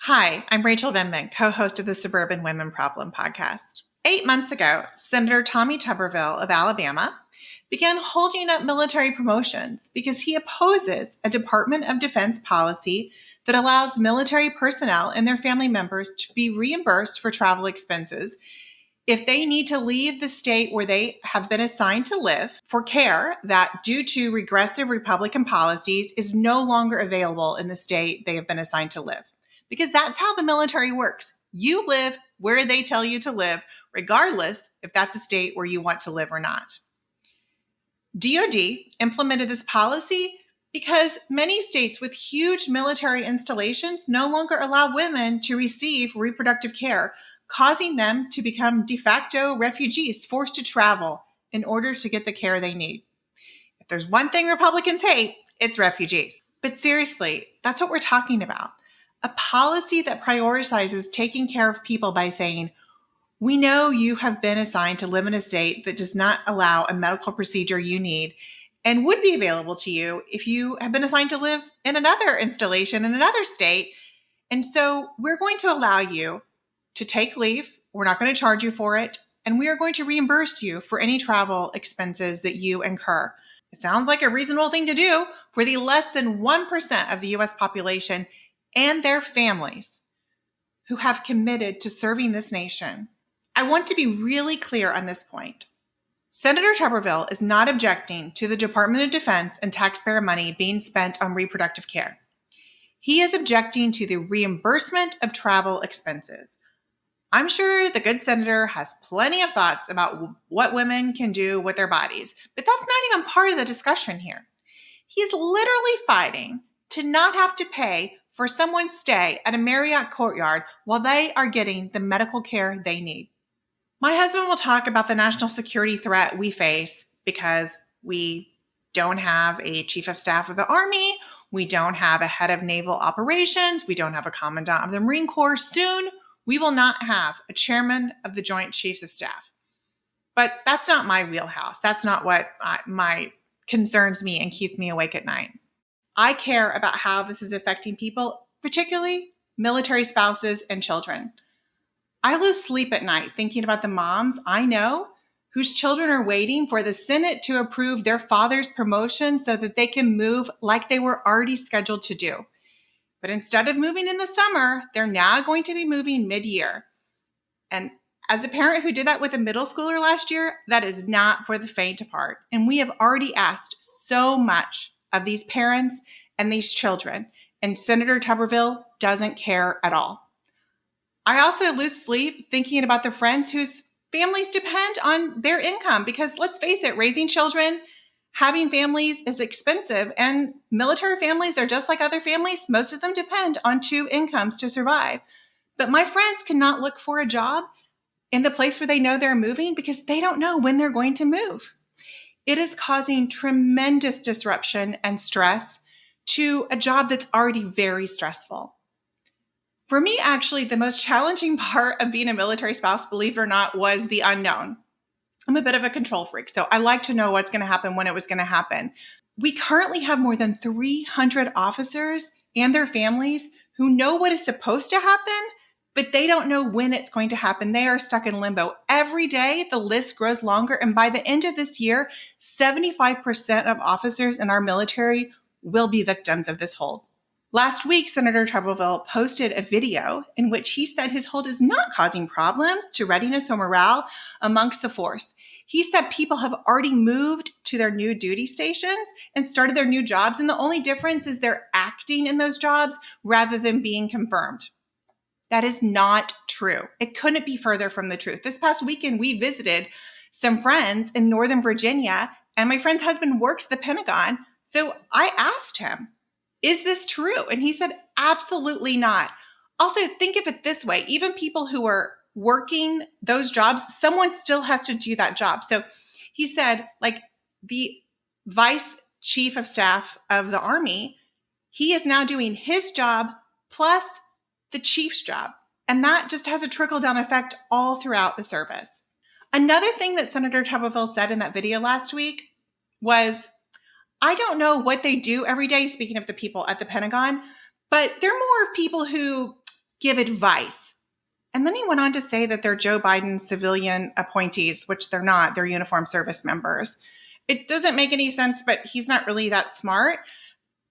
Hi, I'm Rachel Vindman, co-host of the Suburban Women Problem podcast. 8 months ago, Senator Tommy Tuberville of Alabama began holding up military promotions because he opposes a Department of Defense policy that allows military personnel and their family members to be reimbursed for travel expenses if they need to leave the state where they have been assigned to live for care that, due to regressive Republican policies, is no longer available in the state they have been assigned to live. Because that's how the military works. You live where they tell you to live, regardless if that's a state where you want to live or not. DoD implemented this policy because many states with huge military installations no longer allow women to receive reproductive care, causing them to become de facto refugees forced to travel in order to get the care they need. If there's one thing Republicans hate, it's refugees. But seriously, that's what we're talking about. A policy that prioritizes taking care of people by saying, we know you have been assigned to live in a state that does not allow a medical procedure you need and would be available to you if you have been assigned to live in another installation in another state. And so we're going to allow you to take leave. We're not going to charge you for it. And we are going to reimburse you for any travel expenses that you incur. It sounds like a reasonable thing to do for the less than 1% of the U.S. population and their families who have committed to serving this nation. I want to be really clear on this point. Senator Tuberville is not objecting to the Department of Defense and taxpayer money being spent on reproductive care. He is objecting to the reimbursement of travel expenses. I'm sure the good senator has plenty of thoughts about what women can do with their bodies, but that's not even part of the discussion here. He's literally fighting to not have to pay for someone's stay at a Marriott Courtyard while they are getting the medical care they need. My husband will talk about the national security threat we face because we don't have a chief of staff of the Army, we don't have a head of naval operations, we don't have a commandant of the Marine Corps. Soon, we will not have a chairman of the Joint Chiefs of Staff. But that's not my wheelhouse. That's not what my concerns me and keeps me awake at night. I care about how this is affecting people, particularly military spouses and children. I lose sleep at night thinking about the moms I know whose children are waiting for the Senate to approve their father's promotion so that they can move like they were already scheduled to do. But instead of moving in the summer, they're now going to be moving mid-year. And as a parent who did that with a middle schooler last year, that is not for the faint of heart. And we have already asked so much of these parents and these children, and Senator Tuberville doesn't care at all. I also lose sleep thinking about the friends whose families depend on their income because, let's face it, raising children, having families is expensive, and military families are just like other families. Most of them depend on two incomes to survive. But my friends cannot look for a job in the place where they know they're moving because they don't know when they're going to move. It is causing tremendous disruption and stress to a job that's already very stressful. For me, actually, the most challenging part of being a military spouse, believe it or not, was the unknown. I'm a bit of a control freak, so I like to know what's going to happen when it was going to happen. We currently have more than 300 officers and their families who know what is supposed to happen, but they don't know when it's going to happen. They are stuck in limbo. Every day, the list grows longer, and by the end of this year, 75% of officers in our military will be victims of this hold. Last week, Senator Tuberville posted a video in which he said his hold is not causing problems to readiness or morale amongst the force. He said people have already moved to their new duty stations and started their new jobs, and the only difference is they're acting in those jobs rather than being confirmed. That is not true. It couldn't be further from the truth. This past weekend, we visited some friends in Northern Virginia, and my friend's husband works at the Pentagon. So I asked him, is this true? And he said, absolutely not. Also, think of it this way. Even people who are working those jobs, someone still has to do that job. So he said, like the vice chief of staff of the Army, he is now doing his job plus the chief's job. And that just has a trickle-down effect all throughout the service. Another thing that Senator Tuberville said in that video last week was, I don't know what they do every day, speaking of the people at the Pentagon, but they're more of people who give advice. And then he went on to say that they're Joe Biden's civilian appointees, which they're not. They're uniformed service members. It doesn't make any sense, but he's not really that smart.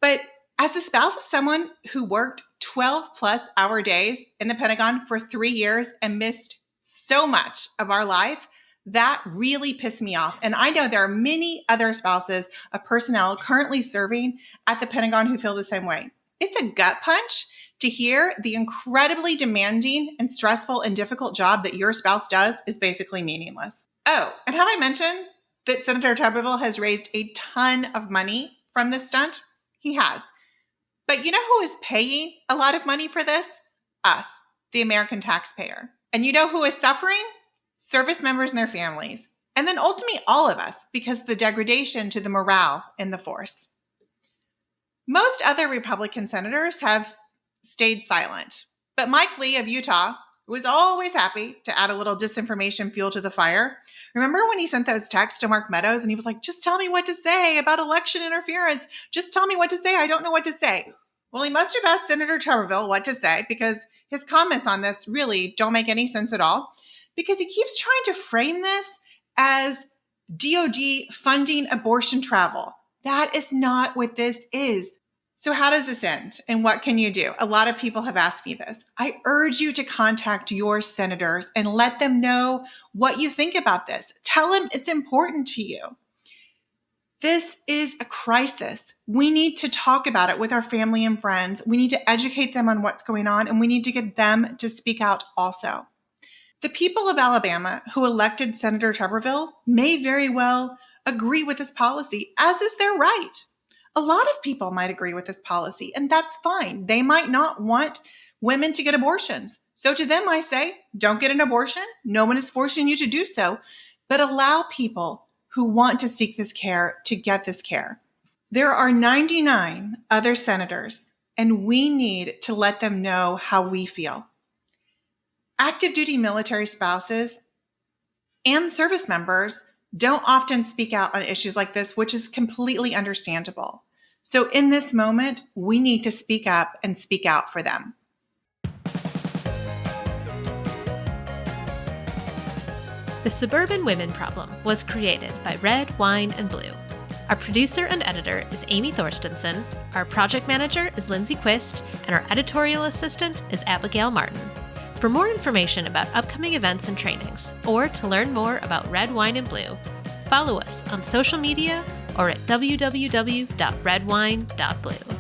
But as the spouse of someone who worked 12-plus-hour days in the Pentagon for 3 years and missed so much of our life, that really pissed me off. And I know there are many other spouses of personnel currently serving at the Pentagon who feel the same way. It's a gut punch to hear the incredibly demanding and stressful and difficult job that your spouse does is basically meaningless. Oh, and have I mentioned that Senator Tuberville has raised a ton of money from this stunt? He has. But you know who is paying a lot of money for this? Us, the American taxpayer. And you know who is suffering? Service members and their families. And then ultimately all of us, because of the degradation to the morale in the force. Most other Republican senators have stayed silent. But Mike Lee of Utah was always happy to add a little disinformation fuel to the fire. Remember when he sent those texts to Mark Meadows and he was like, just tell me what to say about election interference. Just tell me what to say. I don't know what to say. Well, he must have asked Senator Tuberville what to say because his comments on this really don't make any sense at all, because he keeps trying to frame this as DOD funding abortion travel. That is not what this is. So how does this end and what can you do? A lot of people have asked me this. I urge you to contact your senators and let them know what you think about this. Tell them it's important to you. This is a crisis. We need to talk about it with our family and friends. We need to educate them on what's going on, and we need to get them to speak out also. The people of Alabama who elected Senator Tuberville may very well agree with this policy, as is their right. A lot of people might agree with this policy, and that's fine. They might not want women to get abortions. So to them, I say, don't get an abortion. No one is forcing you to do so, but allow people who want to seek this care to get this care. There are 99 other senators, and we need to let them know how we feel. Active duty military spouses and service members don't often speak out on issues like this, which is completely understandable. So in this moment, we need to speak up and speak out for them. The Suburban Women Problem was created by Red, Wine, and Blue. Our producer and editor is Amy Thorstensen, our project manager is Lindsay Quist, and our editorial assistant is Abigail Martin. For more information about upcoming events and trainings, or to learn more about Red, Wine, and Blue, follow us on social media or at www.redwine.blue.